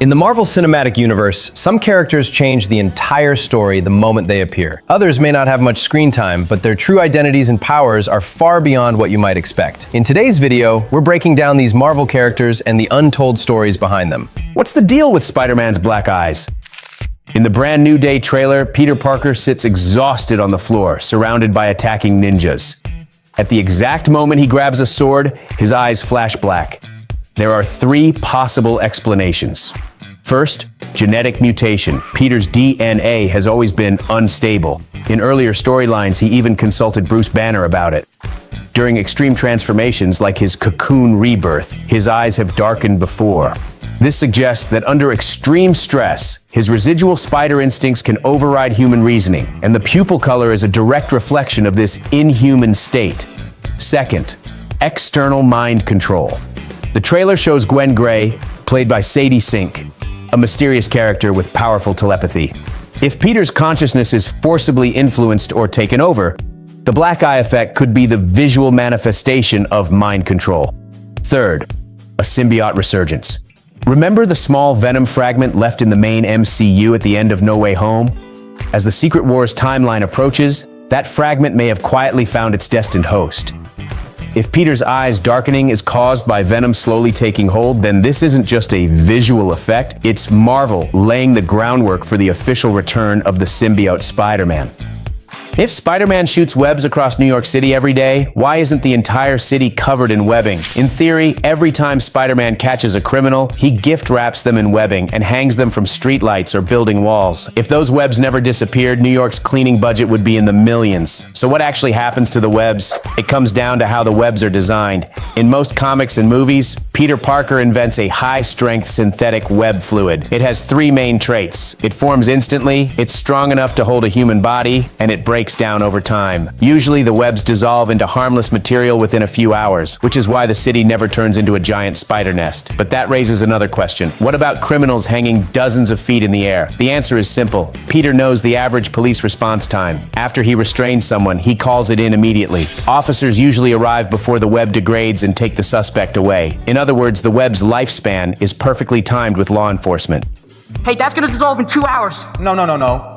In the Marvel Cinematic Universe, some characters change the entire story the moment they appear. Others may not have much screen time, but their true identities and powers are far beyond what you might expect. In today's video, we're breaking down these Marvel characters and the untold stories behind them. What's the deal with Spider-Man's black eyes? In the Brand New Day trailer, Peter Parker sits exhausted on the floor, surrounded by attacking ninjas. At the exact moment he grabs a sword, his eyes flash black. There are three possible explanations. First, genetic mutation. Peter's DNA has always been unstable. In earlier storylines, he even consulted Bruce Banner about it. During extreme transformations like his Cocoon rebirth, his eyes have darkened before. This suggests that under extreme stress, his residual spider instincts can override human reasoning, and the pupil color is a direct reflection of this inhuman state. Second, external mind control. The trailer shows Gwen Gray, played by Sadie Sink, a mysterious character with powerful telepathy. If Peter's consciousness is forcibly influenced or taken over, the black eye effect could be the visual manifestation of mind control. Third, a symbiote resurgence. Remember the small Venom fragment left in the main MCU at the end of No Way Home? As the Secret Wars timeline approaches, that fragment may have quietly found its destined host. If Peter's eyes darkening is caused by Venom slowly taking hold, then this isn't just a visual effect, it's Marvel laying the groundwork for the official return of the symbiote Spider-Man. If Spider-Man shoots webs across New York City every day, why isn't the entire city covered in webbing? In theory, every time Spider-Man catches a criminal, he gift wraps them in webbing and hangs them from streetlights or building walls. If those webs never disappeared, New York's cleaning budget would be in the millions. So what actually happens to the webs? It comes down to how the webs are designed. In most comics and movies, Peter Parker invents a high-strength synthetic web fluid. It has three main traits. It forms instantly, it's strong enough to hold a human body, and it breaks down over time. Usually the webs dissolve into harmless material within a few hours, which is why the city never turns into a giant spider nest. But that raises another question. What about criminals hanging dozens of feet in the air? The answer is simple. Peter knows the average police response time. After he restrains someone, he calls it in immediately. Officers usually arrive before the web degrades and take the suspect away. In other words, the web's lifespan is perfectly timed with law enforcement. Hey, that's gonna dissolve in 2 hours. No.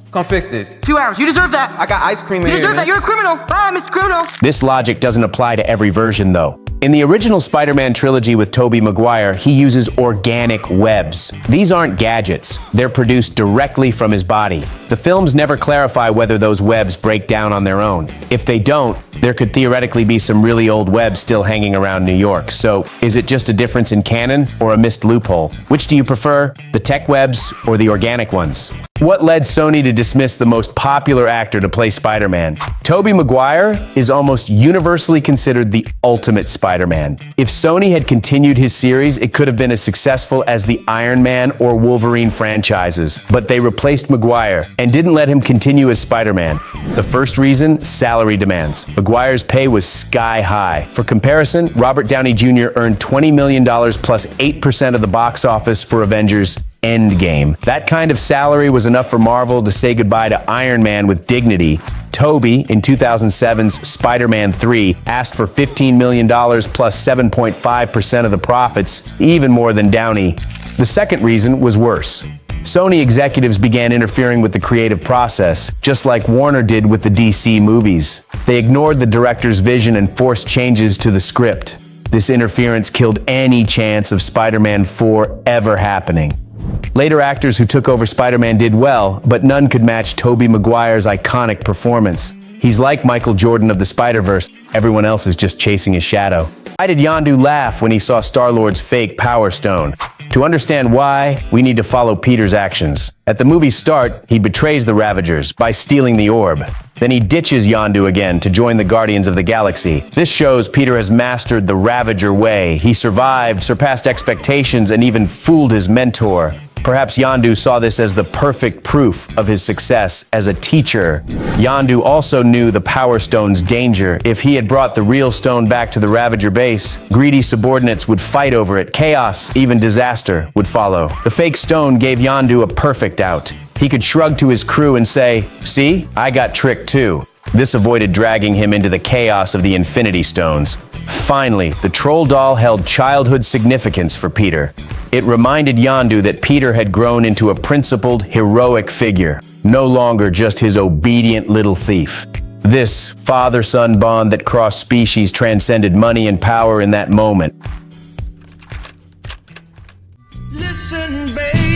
Come fix this. 2 hours. You deserve that. I got ice cream in You here, deserve man. that. You're a criminal. Bye, Mr. Criminal. This logic doesn't apply to every version, though. In the original Spider-Man trilogy with Tobey Maguire, he uses organic webs. These aren't gadgets. They're produced directly from his body. The films never clarify whether those webs break down on their own. If they don't, there could theoretically be some really old webs still hanging around New York. So, is it just a difference in canon or a missed loophole? Which do you prefer, the tech webs or the organic ones? What led Sony to dismiss the most popular actor to play Spider-Man? Tobey Maguire is almost universally considered the ultimate Spider-Man. If Sony had continued his series, it could have been as successful as the Iron Man or Wolverine franchises. But they replaced Maguire and didn't let him continue as Spider-Man. The first reason, salary demands. Maguire's pay was sky high. For comparison, Robert Downey Jr. earned $20 million plus 8% of the box office for Avengers Endgame. That kind of salary was enough for Marvel to say goodbye to Iron Man with dignity. Tobey, in 2007's Spider-Man 3, asked for $15 million plus 7.5% of the profits, even more than Downey. The second reason was worse. Sony executives began interfering with the creative process, just like Warner did with the DC movies. They ignored the director's vision and forced changes to the script. This interference killed any chance of Spider-Man 4 ever happening. Later actors who took over Spider-Man did well, but none could match Tobey Maguire's iconic performance. He's like Michael Jordan of the Spider-Verse. Everyone else is just chasing his shadow. Why did Yondu laugh when he saw Star-Lord's fake Power Stone? To understand why, we need to follow Peter's actions. At the movie's start, he betrays the Ravagers by stealing the orb. Then he ditches Yondu again to join the Guardians of the Galaxy. This shows Peter has mastered the Ravager way. He survived, surpassed expectations, and even fooled his mentor. Perhaps Yondu saw this as the perfect proof of his success as a teacher. Yondu also knew the Power Stone's danger. If he had brought the real stone back to the Ravager base, greedy subordinates would fight over it. Chaos, even disaster, would follow. The fake stone gave Yondu a perfect out. He could shrug to his crew and say, "See, I got tricked too." This avoided dragging him into the chaos of the Infinity Stones. Finally, the troll doll held childhood significance for Peter. It reminded Yondu that Peter had grown into a principled, heroic figure, no longer just his obedient little thief. This father-son bond that crossed species transcended money and power in that moment. Listen, baby.